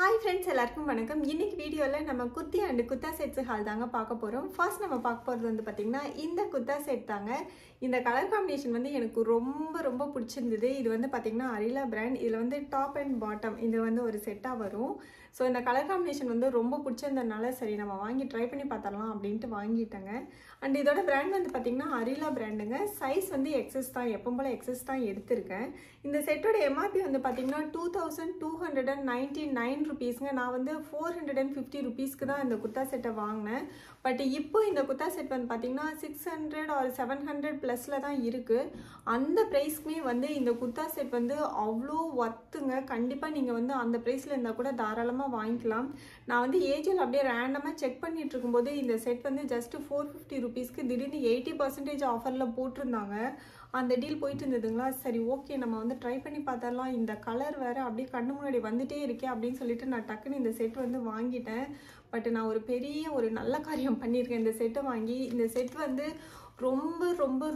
Hi friends, எல்லாருக்கும் வணக்கம். இன்னைக்கு வீடியோல நம்ம kurti and kurta sets haul தாங்க பார்க்க போறோம். ஃபர்ஸ்ட் நம்ம பார்க்க போறது வந்து பாத்தீங்கன்னா இந்த குர்தா செட் தாங்க. இந்த கலர் காம்பினேஷன் வந்து எனக்கு ரொம்ப பிடிச்சிருந்தது. இது வந்து பாத்தீங்கன்னா அரிலா பிராண்ட். இதுல வந்து டாப் அண்ட் பாட்டம் இது வந்து ஒரு செட்டா வரும். சோ இந்த கலர் காம்பினேஷன் வந்து ரொம்ப பிடிச்சிருந்ததனால சரி நம்ம வாங்கி ட்ரை பண்ணி பார்த்தறலாம் அப்படினு வாங்கிட்டேங்க. and இதோட பிராண்ட் வந்து பாத்தீங்கன்னா அரிலா பிராண்டுங்க. சைஸ் வந்து XS தான், எப்பவும் போல XS தான் எடுத்துர்க்கேன். இந்த செட்டோட MRP வந்து பாத்தீங்கன்னா 2299 rupeesங்க. நான் வந்து 450 rupeesக்கு தான் இந்த குர்தா செட்டை வாங்கினேன். பட் இப்போ இந்த குர்தா செட் வந்து பாத்தீங்கன்னா 600 or 700 பிளஸ்ல தான் இருக்கு. அந்த பிரைஸ்க்குமே வந்து இந்த குர்தா செட் வந்து அவ்வளோ வர்த்துங்க. கண்டிப்பா நீங்க வந்து அந்த பிரைஸ்ல இருந்தா கூட தாராளமா வாங்கிக்கலாம். நான் வந்து ஏஜில் அப்படியே ரேண்டமா செக் பண்ணிட்டு இருக்கும்போது இந்த செட் வந்து ஜஸ்ட் 450 rupeesக்கு திடீர்னு 80% ஆஃபர்ல போட்டிருந்தாங்க. அந்த டீல் போயிட்டு இருந்ததுங்களா. சரி ஓகே நம்ம வந்து ட்ரை பண்ணி பார்த்தரலாம். இந்த கலர் வேற அப்படியே கண்ணு முன்னாடி வந்துட்டே இருக்கே அப்படின்னு சொல்லிட்டு நான் டக்குன்னு இந்த செட் வந்து வாங்கிட்டேன். பட் நான் ஒரு பெரிய ஒரு நல்ல காரியம் பண்ணியிருக்கேன். இந்த செட்டை வாங்கி இந்த செட் வந்து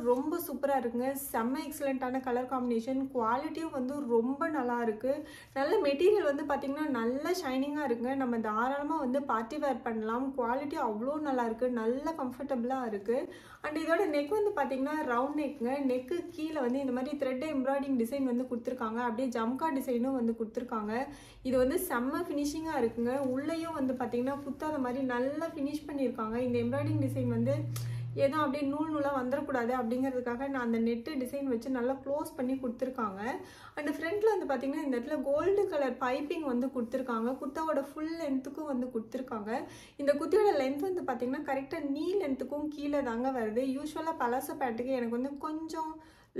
ரொம்ப சூப்பரா இருக்குங்க. செம்ம எக்ஸலென்ட்டான கலர் காம்பினேஷன். குவாலிட்டியும் வந்து ரொம்ப நல்லா இருக்கு. நல்ல மெட்டீரியல் வந்து பாத்தீங்கன்னா நல்ல ஷைனிங்கா இருக்குங்க. நம்ம தாராளமா வந்து பார்ட்டி வேர் பண்ணலாம். குவாலிட்டி அவ்வளோ நல்லா இருக்கு. நல்ல கம்ஃபர்டபுளா இருக்கு. அண்ட் இதோட நெக் வந்து பாத்தீங்கன்னா ரவுண்ட் நெக்ங்க. நெக்கு கீழே வந்து இந்த மாதிரி த்ரெட் எம்ப்ராய்டிங் டிசைன் வந்து கொடுத்துருக்காங்க. அப்படியே ஜம்கா டிசைனும் வந்து கொடுத்துருக்காங்க. இது வந்து செம்ம ஃபினிஷிங்கா இருக்குங்க. உள்ளேயும் வந்து பாத்தீங்கன்னா குத்தாத மாதிரி நல்லா ஃபினிஷ் பண்ணியிருக்காங்க. இந்த எம்ப்ராய்டிங் டிசைன் வந்து ஏதோ அப்படியே நூலாக வந்துடக்கூடாது அப்படிங்கிறதுக்காக நான் அந்த நெட்டு டிசைன் வச்சு நல்லா க்ளோஸ் பண்ணி கொடுத்துருக்காங்க. அண்ட் ஃப்ரண்ட்ல வந்து பார்த்தீங்கன்னா இந்த இடத்துல கோல்டு கலர் பைப்பிங் வந்து கொடுத்துருக்காங்க. குர்த்தாவோட ஃபுல் லென்த்துக்கும் வந்து கொடுத்துருக்காங்க. இந்த குர்த்தியோட லென்த் வந்து பார்த்தீங்கன்னா கரெக்டாக நீ லென்த்துக்கும் கீழே தாங்க வருது. யூஸ்வலாக பலாசோ பேட்டுக்கு எனக்கு வந்து கொஞ்சம்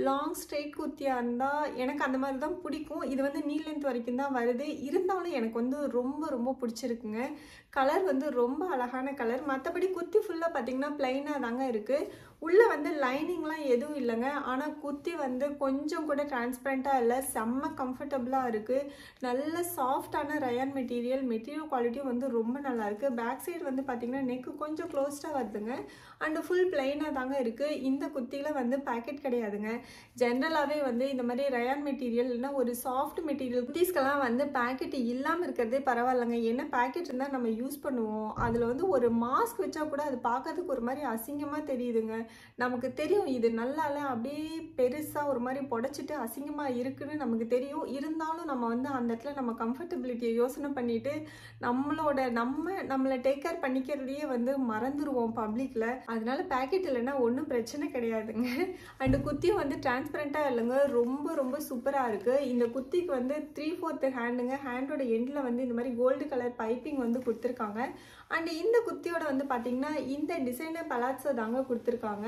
லாங் ஸ்ட்ரெயிட் குர்த்தியாக இருந்தால் எனக்கு அந்த மாதிரி தான் பிடிக்கும். இது வந்து நீ லென்த் வரைக்கும் தான் வருது. இருந்தாலும் எனக்கு வந்து ரொம்ப பிடிச்சிருக்குங்க. கலர் வந்து ரொம்ப அழகான கலர். மற்றபடி குர்த்தி ஃபுல்லாக பார்த்தீங்கன்னா பிளைனாக தாங்க இருக்குது. உள்ளே வந்து லைனிங்லாம் எதுவும் இல்லைங்க. ஆனால் குர்த்தி வந்து கொஞ்சம் கூட டிரான்ஸ்பரண்ட்டாக இல்லை. செம்ம கம்ஃபர்டபுளாக இருக்குது. நல்ல சாஃப்டான ரயான் மெட்டீரியல் குவாலிட்டியும் வந்து ரொம்ப நல்லா இருக்குது. பேக் சைடு வந்து பார்த்தீங்கன்னா நெக்கு கொஞ்சம் க்ளோஸ்டாக வருதுங்க. அண்ட் ஃபுல் பிளைனாக தாங்க இருக்குது. இந்த குர்த்தியில் வந்து பேக்கெட் கிடையாதுங்க. ஜென்ரலாகவே வந்து இந்த மாதிரி ரயான் மெட்டீரியல் இல்லைன்னா ஒரு சாஃப்ட் மெட்டீரியல் குர்த்திஸ்க்கெல்லாம் வந்து பேக்கெட் இல்லாமல் இருக்கிறதே பரவாயில்லைங்க. என்ன பேக்கெட் இருந்தால் நம்ம யூஸ் பண்ணுவோம். அதில் வந்து ஒரு மாஸ்க் வச்சா கூட அது பார்க்கறதுக்கு ஒரு மாதிரி அசிங்கமாக தெரியுதுங்க. நமக்கு தெரியும் இது நல்லா இல்லை, அப்படியே பெருசாக ஒரு மாதிரி புடைச்சிட்டு அசிங்கமாக இருக்குன்னு நமக்கு தெரியும். இருந்தாலும் நம்ம வந்து அந்த இடத்துல நம்ம கம்ஃபர்டபிலிட்டியை யோசனை பண்ணிட்டு நம்மளை டேக் கேர் பண்ணிக்கிறதையே வந்து மறந்துடுவோம் பப்ளிக்கில். அதனால பேக்கெட் இல்லைன்னா ஒன்றும் பிரச்சனை கிடையாதுங்க. அண்டு குர்த்தியும் வந்து டிரான்ஸ்பரண்ட்டாக இல்லைங்க. ரொம்ப சூப்பராக இருக்குது. இந்த குர்த்திக்கு வந்து 3/4 ஹேண்டுங்க. ஹேண்டோட எண்டில் வந்து இந்த மாதிரி கோல்டு கலர் பைப்பிங் வந்து கொடுத்துருக்காங்க. அண்ட் இந்த குர்த்தியோட வந்து பார்த்தீங்கன்னா இந்த டிசைனர் பலாட்ஸோ தாங்க கொடுத்துருக்காங்க.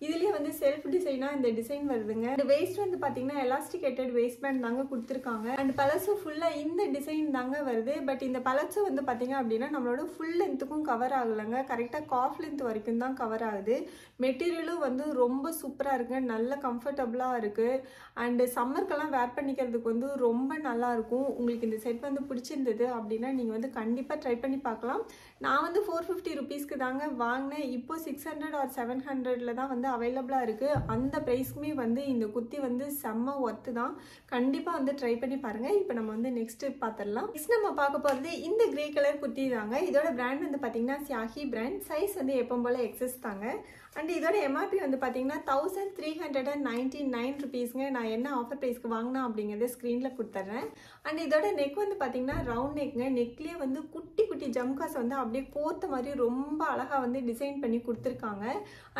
இதுலேயே வந்து செல்ஃப் டிசைனாக இந்த டிசைன் வருதுங்க. அண்ட் வேஸ்ட் வந்து பார்த்தீங்கன்னா எலாஸ்டிகேட்டட் வேஸ்ட் பேண்ட் தாங்க கொடுத்துருக்காங்க. அண்ட் பலாட்ஸோ ஃபுல்லாக இந்த டிசைன் தாங்க வருது. பட் இந்த பலாட்ஸோ வந்து பார்த்தீங்க அப்படின்னா நம்மளோட ஃபுல் லென்த்துக்கும் கவர் ஆகலைங்க. கரெக்டாக காஃப் லென்த் வரைக்கும் தான் கவர் ஆகுது. மெட்டீரியலும் வந்து ரொம்ப சூப்பராக இருக்குங்க. நல்ல கம்ஃபர்டபுளாக இருக்குது. அண்டு சம்மருக்கெல்லாம் வேர் பண்ணிக்கிறதுக்கு வந்து ரொம்ப நல்லாயிருக்கும். உங்களுக்கு இந்த செட் வந்து பிடிச்சிருந்தது அப்படின்னா நீங்கள் வந்து கண்டிப்பாக ட்ரை பண்ணி பார்க்கலாம். நான் வந்து 450 rupeesக்கு தாங்க வாங்கினேன். இப்போ 600 or 700ல தான் வந்து அவைலபிளாக இருக்குது. அந்த ப்ரைஸ்க்குமே வந்து இந்த குர்த்தி வந்து செம்ம ஒர்த்து தான். கண்டிப்பாக வந்து ட்ரை பண்ணி பாருங்கள். இப்போ நம்ம வந்து நெக்ஸ்ட் பார்த்துடலாம். நெக்ஸ்ட் நம்ம பார்க்க போகிறது இந்த கிரே கலர் குர்த்தி தாங்க. இதோட பிராண்ட் வந்து பார்த்தீங்கன்னா சியாஹி பிராண்ட். சைஸ் வந்து எப்பவும் போல XS தாங்க. அண்ட் இதோட MRP வந்து பார்த்தீங்கன்னா 1399 rupeesங்க. நான் என்ன ஆஃபர் ப்ரைஸ்க்கு வாங்கினா அப்படிங்கிறத ஸ்க்ரீனில் கொடுத்துட்றேன். அண்ட் இதோட நெக் வந்து பார்த்தீங்கன்னா ரவுண்ட் நெக்ங்க. நெக்லேயே வந்து குட்டி ஜம்காஸ் வந்து அப்படியே கோர்த்த மாதிரி ரொம்ப அழகாக வந்து டிசைன் பண்ணி கொடுத்துருக்காங்க.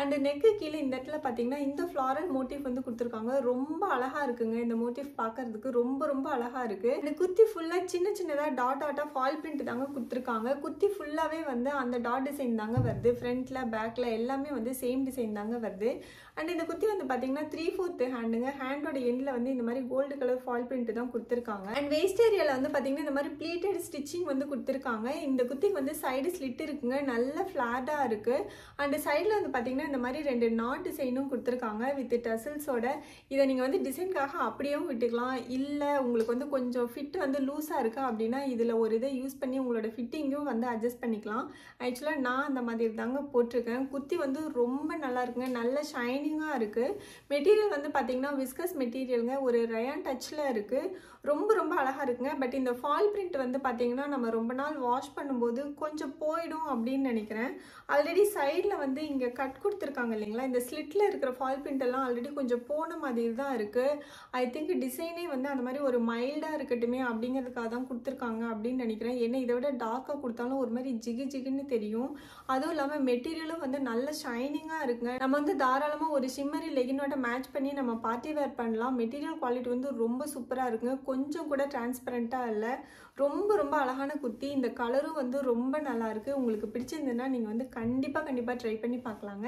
அண்ட் நெக்கு கீழே இந்த இடத்துல பார்த்தீங்கன்னா இந்த ஃப்ளாரல் மோட்டிவ் வந்து கொடுத்துருக்காங்க. ரொம்ப அழகாக இருக்குங்க. இந்த மோட்டிவ் பார்க்கறதுக்கு ரொம்ப அழகாக இருக்குது. இந்த குர்த்தி ஃபுல்லாக சின்னதாக டாட்டாக ஃபால் பிரிண்ட் தாங்க கொடுத்துருக்காங்க. குர்த்தி ஃபுல்லாகவே வந்து அந்த டாட் டிசைன் தாங்க வருது. ஃப்ரண்ட்டில் பேக்கில் எல்லாமே வந்து சேம் டிசைன் தாங்க வருது. அண்ட் இந்த குர்த்தி வந்து பார்த்தீங்கன்னா 3/4 ஹேண்டுங்க. ஹேண்டோட எண்டில் வந்து இந்த மாதிரி கோல்டு கலர் ஃபால் பிரிண்ட் தான் கொடுத்துருக்காங்க. அண்ட் வேஸ்ட் ஏரியாவில் வந்து பார்த்தீங்கன்னா இந்த மாதிரி ப்ளீட்டட் ஸ்டிச்சிங் வந்து கொடுத்துருக்காங்க. இந்த குர்த்திக்கு வந்து சைடு ஸ்லிட் இருக்குங்க. நல்ல ஃப்ளாட்டாக இருக்குது. அண்ட் சைடில் வந்து பார்த்தீங்கன்னா இந்த மாதிரி மாதிரி 2 நாட் டிசைனும் கொடுத்துருக்காங்க வித் டசல்ஸோட. இதை நீங்கள் வந்து டிசைனுக்காக அப்படியும் விட்டுக்கலாம், இல்லை உங்களுக்கு வந்து கொஞ்சம் ஃபிட் வந்து லூஸாக இருக்கா அப்படின்னா இதில் ஒரு இதை யூஸ் பண்ணி உங்களோட ஃபிட்டிங்கும் வந்து அட்ஜஸ்ட் பண்ணிக்கலாம். ஆக்சுவலாக நான் அந்த மாதிரி தாங்க போட்டிருக்கேன். குர்த்தி வந்து ரொம்ப நல்லா இருக்குங்க, நல்ல ஷைனிங்காக இருக்குது. மெட்டீரியல் வந்து பார்த்தீங்கன்னா விஸ்கஸ் மெட்டீரியலுங்க, ஒரு ரயான் டச்சில் இருக்குது, ரொம்ப ரொம்ப அழகாக இருக்குங்க. பட் இந்த ஃபால் பிரிண்ட் வந்து பார்த்தீங்கன்னா நம்ம ரொம்ப நாள் வாஷ் பண்ணும்போது கொஞ்சம் போயிடும் அப்படின்னு நினைக்கிறேன். ஆல்ரெடி சைடில் வந்து இங்கே கட் கொடுத்துருக்காங்க இல்லைங்களா, இந்த ஸ்லிட்டில் இருக்கிற ஃபால் பிரிண்ட் எல்லாம் ஆல்ரெடி கொஞ்சம் போன மாதிரி தான் இருக்குது. ஐ திங்க் டிசைனே வந்து அந்த மாதிரி ஒரு மைல்டாக இருக்கட்டுமே அப்படிங்கிறதுக்காக தான் கொடுத்துருக்காங்க அப்படின்னு நினைக்கிறேன். ஏன்னா இதை விட டார்க்காக கொடுத்தாலும் ஒரு மாதிரி ஜிகு ஜிகுன்னு தெரியும். அதுவும் இல்லாமல் மெட்டீரியலும் வந்து நல்ல ஷைனிங்காக இருக்குங்க. நம்ம வந்து தாராளமாக ஒரு ஷிம்மரி லெகினோட மேட்ச் பண்ணி நம்ம பார்ட்டி வேர் பண்ணலாம். மெட்டீரியல் குவாலிட்டி வந்து ரொம்ப சூப்பராக இருக்குங்க, கொஞ்சம் கூட டிரான்ஸ்பரண்ட்டாக இல்லை, ரொம்ப ரொம்ப அழகான குர்த்தி. இந்த கலரும் வந்து ரொம்ப நல்லா இருக்குது. உங்களுக்கு பிடிச்சிருந்ததுன்னா நீங்கள் வந்து கண்டிப்பாக ட்ரை பண்ணி பார்க்கலாங்க.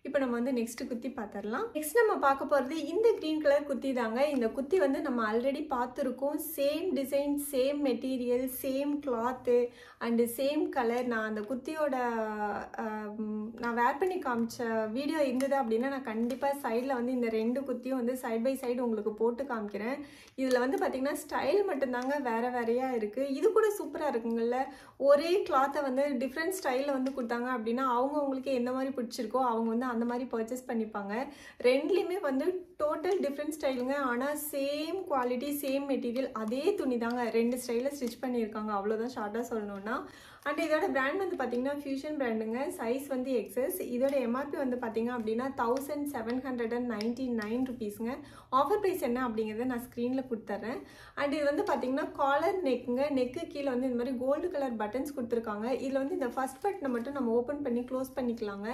இப்போ நம்ம வந்து நெக்ஸ்ட் குர்த்தி பார்த்துடலாம். நெக்ஸ்ட் நம்ம பார்க்க போகிறது இந்த க்ரீன் கலர் குர்த்தி தாங்க. இந்த குர்த்தி வந்து நம்ம ஆல்ரெடி பார்த்துருக்கோம். Same design, same material, same cloth and same colour. நான் அந்த குர்த்தியோட நான் வேர் பண்ணி காமிச்ச வீடியோ இருந்தது அப்படின்னா நான் கண்டிப்பாக சைடில் வந்து இந்த 2 குர்த்தியும் வந்து சைட் பை சைடு உங்களுக்கு போட்டு காமிக்கிறேன். இதில் வந்து பார்த்திங்கன்னா ஸ்டைல் மட்டும்தாங்க வேறு வேறையாக இருக்குது. இது கூட சூப்பராக இருக்குங்கள்ல. ஒரே கிளாத்தை வந்து டிஃப்ரெண்ட் ஸ்டைலில் வந்து கொடுத்தாங்க அப்படின்னா அவங்களுக்கு எந்த மாதிரி பிடிச்சிருக்கோ அவங்க வந்து அந்த மாதிரி பர்ச்சேஸ் பண்ணிப்பாங்க. ரெண்டுலேயுமே வந்து டோட்டல் டிஃப்ரெண்ட் ஸ்டைலுங்க, ஆனால் சேம் குவாலிட்டி, சேம் மெட்டீரியல், அதே துணி தாங்க 2 ஸ்டைலில் ஸ்டிச் பண்ணியிருக்காங்க. அவ்வளோதான் ஷார்ட்டாக சொல்லணும்னா. அண்ட் இதோட பிராண்ட் வந்து பார்த்தீங்கன்னா ஃபியூஷன் பிராண்டுங்க. சைஸ் வந்து எக்ஸஸ். இதோட எம்ஆர்பி வந்து பார்த்தீங்க அப்படின்னா 1799 ருபீஸுங்க. ஆஃபர் ப்ரைஸ் என்ன அப்படிங்கிறத நான் ஸ்க்ரீனில் கொடுத்துட்றேன். அண்ட் இது வந்து பார்த்தீங்கன்னா காலர் நெக்குங்க. நெக்கு கீழே வந்து இந்த மாதிரி கோல்டு கலர் பட்டன்ஸ் கொடுத்துருக்காங்க. இதில் வந்து இந்த ஃபர்ஸ்ட் பட்டனை மட்டும் நம்ம ஓப்பன் பண்ணி க்ளோஸ் பண்ணிக்கலாங்க.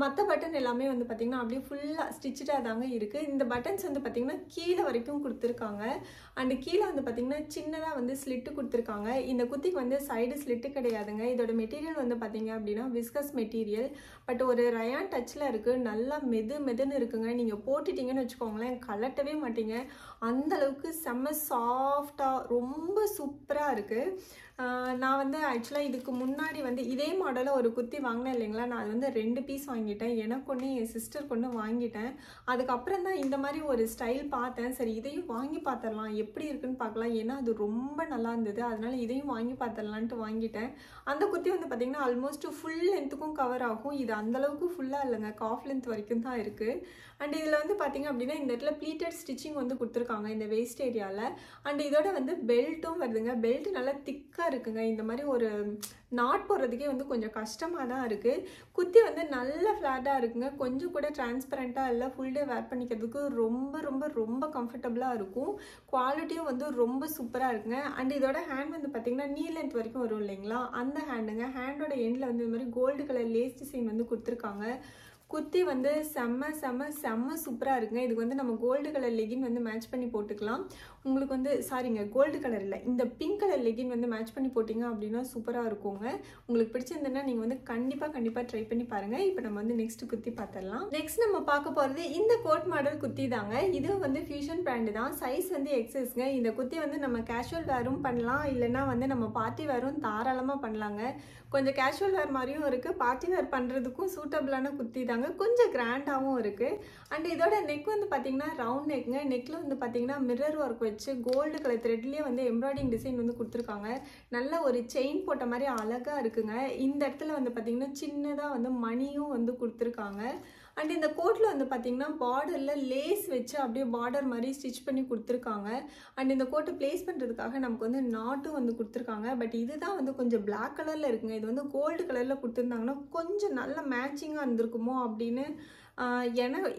மற்ற பட்டன் எல்லாமே வந்து பார்த்தீங்கன்னா அப்படியே ஃபுல்லாக ஸ்டிச்சாக தாங்க இருக்குது. இந்த பட்டன்ஸ் வந்து பார்த்தீங்கன்னா கீழே வரைக்கும் கொடுத்துருக்காங்க. அண்டு கீழே வந்து பார்த்தீங்கன்னா சின்னதாக வந்து ஸ்லிட்டு கொடுத்துருக்காங்க. இந்த குர்த்திக்கு வந்து சைடு ஸ்லிட்டு கிடையாதுங்க. இதோட மெட்டீரியல் வந்து பார்த்தீங்க அப்படின்னா விஸ்கஸ் மெட்டீரியல், பட் ஒரு ரயான் டச்சில் இருக்குது. நல்லா மெதுன்னு இருக்குங்க. நீங்கள் போட்டுட்டீங்கன்னு வச்சுக்கோங்களேன், கலட்டவே மாட்டீங்க. அந்த அளவுக்கு செம்ம சாஃப்டாக ரொம்ப சூப்பராக இருக்குது. நான் வந்து ஆக்சுவலாக இதுக்கு முன்னாடி வந்து இதே மாடலில் ஒரு குர்த்தி வாங்கினேன் இல்லைங்களா, நான் அது வந்து 2 பீஸ் வாங்கிட்டேன். எனக்கு ஒன்று, என் சிஸ்டருக்கு ஒன்று வாங்கிட்டேன். அதுக்கப்புறம் தான் இந்த மாதிரி ஒரு ஸ்டைல் பார்த்தேன். சரி இதையும் வாங்கி பார்த்துடலாம், எப்படி இருக்குன்னு பார்க்கலாம். ஏன்னா அது ரொம்ப நல்லா இருந்தது, அதனால இதையும் வாங்கி பார்த்துடலான்ட்டு வாங்கிட்டேன். அந்த குர்த்தி வந்து பார்த்திங்கன்னா ஆல்மோஸ்ட் ஃபுல் லென்த்துக்கும் கவர் ஆகும். இது அந்தளவுக்கு ஃபுல்லாக இல்லைங்க, காஃப் லென்த் வரைக்கும் தான் இருக்குது. அண்ட் இதில் வந்து பார்த்திங்க அப்படின்னா இந்த இடத்துல ப்ளீட்டட் ஸ்டிச்சிங் வந்து கொடுத்துருக்காங்க இந்த வேஸ்ட் ஏரியாவில். அண்ட் இதோட வந்து பெல்ட்டும் வருதுங்க. பெல்ட் நல்லா திக்காக இருக்குங்க. இந்த மாதிரி ஒரு நாட் போடுறதுக்கே வந்து கொஞ்சம் கஷ்டமாக தான் இருக்குது. குர்த்தி வந்து நல்ல ஃப்ளாட்டாக இருக்குங்க, கொஞ்சம் கூட டிரான்ஸ்பரண்ட்டாக இல்லை. ஃபுல் டே வேர் பண்ணிக்கிறதுக்கு ரொம்ப ரொம்ப ரொம்ப கம்ஃபர்டபுளாக இருக்கும். குவாலிட்டியும் வந்து ரொம்ப சூப்பராக இருக்குங்க. அண்ட் இதோட ஹேண்ட் வந்து பார்த்திங்கன்னா நீ லென்த் வரைக்கும் வரும் இல்லைங்களா, அந்த ஹேண்டுங்க. ஹேண்டோட எண்டில் வந்து இந்த மாதிரி கோல்டு கலர் லேஸ் டிசைன் வந்து கொடுத்துருக்காங்க. குர்த்தி வந்து செம்ம சூப்பராக இருக்குங்க. இதுக்கு வந்து நம்ம கோல்டு கலர் லெகின் வந்து மேட்ச் பண்ணி போட்டுக்கலாம். உங்களுக்கு வந்து சாரிங்க, கோல்டு கலர் இல்லை, இந்த பிங்க் கலர் லெகின் வந்து மேட்ச் பண்ணி போட்டிங்க அப்படின்னா சூப்பராக இருக்குங்க. உங்களுக்கு பிடிச்சிருந்ததுன்னா நீங்கள் வந்து கண்டிப்பாக ட்ரை பண்ணி பாருங்கள். இப்போ நம்ம வந்து நெக்ஸ்ட் குர்த்தி பார்த்துடலாம். நெக்ஸ்ட் நம்ம பார்க்க போகிறது இந்த கோட் மாடல் குர்த்தி தாங்க. இது வந்து ஃபியூஷன் பிராண்டு தான். சைஸ் வந்து எக்ஸஸ்ங்க. இந்த குர்த்தி வந்து நம்ம கேஷுவல் வேரும் பண்ணலாம், இல்லைனா வந்து நம்ம பார்ட்டி வேரும் தாராளமாக பண்ணலாங்க. கொஞ்சம் கேஷுவல் வேர் மாதிரியும் இருக்குது, பார்ட்டி வேர் பண்ணுறதுக்கும் சூட்டபிளான குர்த்தி தாங்க. கொஞ்சம் கிராண்டாகவும் இருக்குது. அண்ட் இதோட நெக் வந்து பார்த்தீங்கன்னா ரவுண்ட் நெக்குங்க. நெக்கில் வந்து பார்த்தீங்கன்னா மிரர் ஒர்க் வச்சு கோல்டு கலர் த்ரெட்லேயே வந்து எம்ப்ராய்டிங் டிசைன் வந்து கொடுத்துருக்காங்க. நல்ல ஒரு செயின் போட்ட மாதிரி அழகாக இருக்குங்க. இந்த இடத்துல வந்து பார்த்தீங்கன்னா சின்னதாக வந்து மணியும் வந்து கொடுத்துருக்காங்க. அண்ட் இந்த கோட்டில் வந்து பார்த்தீங்கன்னா பார்டரில் லேஸ் வச்சு அப்படியே பார்டர் மாதிரி ஸ்டிச் பண்ணி கொடுத்துருக்காங்க. அண்ட் இந்த கோட்டை ப்ளேஸ் பண்ணுறதுக்காக நமக்கு வந்து நாட்டும் வந்து கொடுத்துருக்காங்க. பட் இதுதான் வந்து கொஞ்சம் பிளாக் கலரில் இருக்குங்க. இது வந்து கோல்டு கலரில் கொடுத்துருந்தாங்கன்னா கொஞ்சம் நல்ல மேட்சிங்காக இருந்திருக்குமோ அப்படின்னு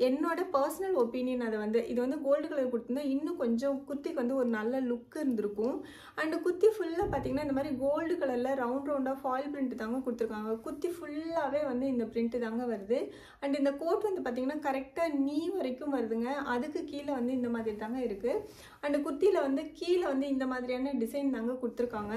என்னோட பர்சனல் ஒப்பீனியன். அதை வந்து இது வந்து கோல்டு கலர் கொடுத்துருந்தா இன்னும் கொஞ்சம் குர்த்திக்கு வந்து ஒரு நல்ல லுக் இருந்திருக்கும். அண்டு குர்த்தி ஃபுல்லாக பார்த்தீங்கன்னா இந்த மாதிரி கோல்டு கலரில் ரவுண்டாக ஃபாயில் பிரிண்ட் தாங்க கொடுத்துருக்காங்க. குர்த்தி ஃபுல்லாகவே வந்து இந்த பிரிண்ட் தாங்க வருது. அண்ட் இந்த கோட் வந்து பார்த்தீங்கன்னா கரெக்டாக நீ வரைக்கும் வருதுங்க. அதுக்கு கீழே வந்து இந்த மாதிரி தாங்க இருக்குது. அண்ட் குர்த்தியில் வந்து கீழே வந்து இந்த மாதிரியான டிசைன் தாங்க கொடுத்துருக்காங்க.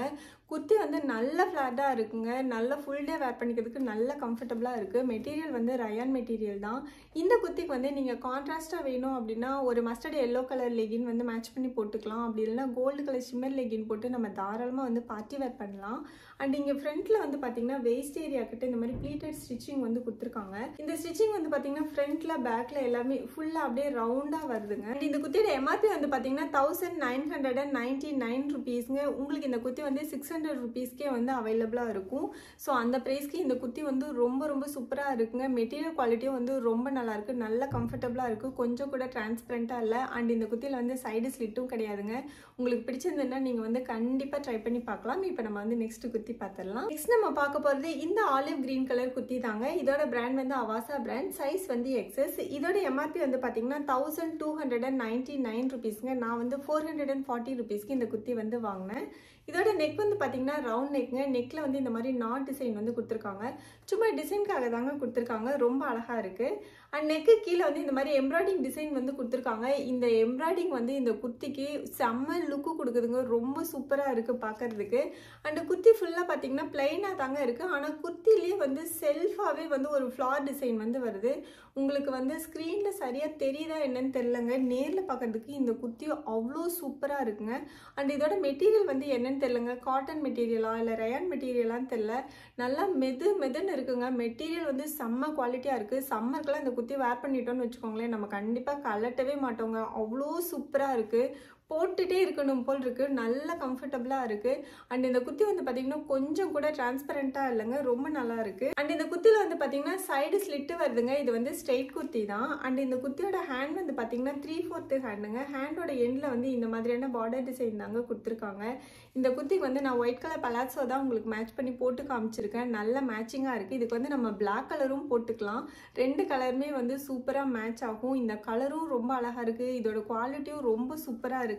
குர்த்தி வந்து நல்ல ஃப்ளாட்டாக இருக்குங்க, நல்ல ஃபுல் டே வேர் பண்ணிக்கிறதுக்கு நல்ல கம்ஃபர்டபுளாக இருக்குது. மெட்டீரியல் வந்து ரயான் மெட்டீரியல் தான். இந்த குர்த்திக்கு வந்து நீங்கள் கான்ட்ராஸ்ட்டாக வேணும் அப்படின்னா ஒரு மஸ்டர்ட் எல்லோ கலர் லெகின் வந்து மேட்ச் பண்ணி போட்டுக்கலாம். அப்படி இல்லைன்னா கோல்டு கலர் ஷிம்மர் லெகின் போட்டு நம்ம தாராளமாக வந்து பார்ட்டி வேர் பண்ணலாம். அண்ட் இங்கே ஃப்ரண்ட்டில் வந்து பார்த்தீங்கன்னா வெயிஸ்ட் ஏரியா கிட்ட இந்த மாதிரி ப்ளீட்டட் ஸ்டிச்சிங் வந்து கொடுத்துருக்காங்க. இந்த ஸ்டிச்சிங் வந்து பார்த்தீங்கன்னா ஃப்ரண்ட்டில் பேக்கில் எல்லாமே ஃபுல்லாக அப்படியே ரவுண்டாக வருதுங்க. அண்ட் இந்த குர்த்தியோட எம்ஆர்பி வந்து பார்த்தீங்கன்னா 1999 rupeesங்க. உங்களுக்கு இந்த குர்த்தி வந்து 600 rupeesக்கே வந்து அவைலபிளாக இருக்கும். ஸோ அந்த ப்ரைஸ்க்கு இந்த குர்த்தி வந்து ரொம்ப சூப்பராக இருக்குங்க. மெட்டீரியல் குவாலிட்டியும் வந்து ரொம்ப நல்லாயிருக்கு, நல்ல கம்ஃபர்டபுளாக இருக்குது, கொஞ்சம் கூட டிரான்ஸ்பரண்ட்டாக இல்லை. அண்ட் இந்த குர்த்தியில் வந்து சைடு ஸ்லிட்டும் கிடையாதுங்க. உங்களுக்கு பிடிச்சிருந்ததுன்னா நீங்கள் வந்து கண்டிப்பாக ட்ரை பண்ணி பார்க்கலாம். இப்போ நம்ம வந்து நெக்ஸ்ட் குர்த்தி பார்த்துடலாம். நெக்ஸ்ட் நம்ம பார்க்க போகிறது இந்த ஆலிவ் கிரீன் கலர் குர்த்தி தாங்க. இதோட பிராண்ட் வந்து அவாசா பிராண்ட், சைஸ் வந்து எக்ஸஸ். இதோட எம்ஆர்பி வந்து பார்த்தீங்கன்னா 1299 rupeesங்க. நான் வந்து 440 rupeesக்கு இந்த குர்த்தி வந்து வாங்கினேன். இதோட நெக் வந்து பார்த்தீங்கன்னா ரவுண்ட் நெக்குங்க. நெக்கில் வந்து இந்த மாதிரி நாட் டிசைன் வந்து கொடுத்துருக்காங்க. சும்மா டிசைனுக்காக தாங்க கொடுத்துருக்காங்க, ரொம்ப அழகாக இருக்குது. அண்ட் நெக்கு கீழே வந்து இந்த மாதிரி எம்ப்ராய்டிங் டிசைன் வந்து கொடுத்துருக்காங்க. இந்த எம்ப்ராய்டிங் வந்து இந்த குர்த்திக்கு செம்ம லுக்கு கொடுக்குதுங்க, ரொம்ப சூப்பராக இருக்குது பார்க்குறதுக்கு. அண்ட் குர்த்தி ஃபுல்லாக பார்த்தீங்கன்னா பிளைனாக தாங்க இருக்குது. ஆனால் குர்த்திலேயே வந்து செல்ஃபாகவே வந்து ஒரு ஃப்ளார் டிசைன் வந்து வருது. உங்களுக்கு வந்து ஸ்க்ரீனில் சரியாக தெரியுதா என்னன்னு தெரிலங்க, நேரில் பார்க்குறதுக்கு இந்த குர்த்தி அவ்வளோ சூப்பராக இருக்குங்க. அண்ட் இதோட மெட்டீரியல் வந்து என்னன்னு தெரிலங்க, காட்டன் மெட்டீரியலா இல்லை ரயான் மெட்டீரியலான்னு தெரில, நல்லா மெதுன்னு இருக்குங்க. மெட்டீரியல் வந்து செம்ம குவாலிட்டியாக இருக்குது. சம்மருக்குலாம் இந்த குர்த்தி வேர் பண்ணிட்டோன்னு வச்சுக்கோங்களேன், நம்ம கண்டிப்பாக கலட்டவே மாட்டோங்க, அவ்வளோ சூப்பராக இருக்குது. போட்டுகிட்டே இருக்கணும் போல் இருக்குது, நல்ல கம்ஃபர்டபுளாக இருக்குது. அண்ட் இந்த குர்த்தி வந்து பார்த்தீங்கன்னா கொஞ்சம் கூட டிரான்ஸ்பரண்ட்டாக இல்லைங்க, ரொம்ப நல்லா இருக்குது. அண்ட் இந்த குர்த்தியில் வந்து பார்த்தீங்கன்னா சைடு ஸ்லிட்டு வருதுங்க. இது வந்து ஸ்ட்ரெயிட் குர்த்தி தான். அண்ட் இந்த குர்த்தியோட ஹேண்ட் வந்து பார்த்தீங்கன்னா 3/4 ஹேண்டுங்க. ஹேண்டோட எண்டில் வந்து இந்த மாதிரியான பார்டர் டிசைன் தாங்க கொடுத்துருக்காங்க. இந்த குர்த்திக்கு வந்து நான் ஒயிட் கலர் பலாட்ஸோ தான் உங்களுக்கு மேட்ச் பண்ணி போட்டு காமிச்சிருக்கேன், நல்ல மேட்சிங்காக இருக்குது. இதுக்கு வந்து நம்ம பிளாக் கலரும் போட்டுக்கலாம், ரெண்டு கலருமே வந்து சூப்பராக மேட்ச் ஆகும். இந்த கலரும் ரொம்ப அழகாக இருக்குது, இதோட குவாலிட்டியும் ரொம்ப சூப்பராக இருக்குங்க.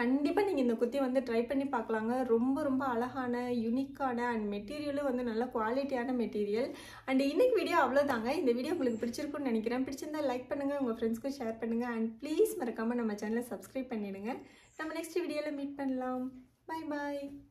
கண்டிப்பாக நீங்கள் இந்த குர்த்தி வந்து ட்ரை பண்ணி பார்க்கலாங்க. ரொம்ப அழகான யூனிக்கான அண்ட் மெட்டீரியலும் வந்து நல்ல குவாலிட்டியான மெட்டீரியல். அண்ட் இன்னைக்கு வீடியோ அவ்வளோதாங்க. இந்த வீடியோ உங்களுக்கு பிடிச்சிருக்குன்னு நினைக்கிறேன். பிடிச்சிருந்தா லைக் பண்ணுங்கள், உங்கள் ஃப்ரெண்ட்ஸ்க்கும் ஷேர் பண்ணுங்கள். அண்ட் ப்ளீஸ் மறக்காமல் நம்ம சேனலை சப்ஸ்கிரைப் பண்ணிவிடுங்க. நம்ம நெக்ஸ்ட் வீடியோவில் மீட் பண்ணலாம். Bye bye.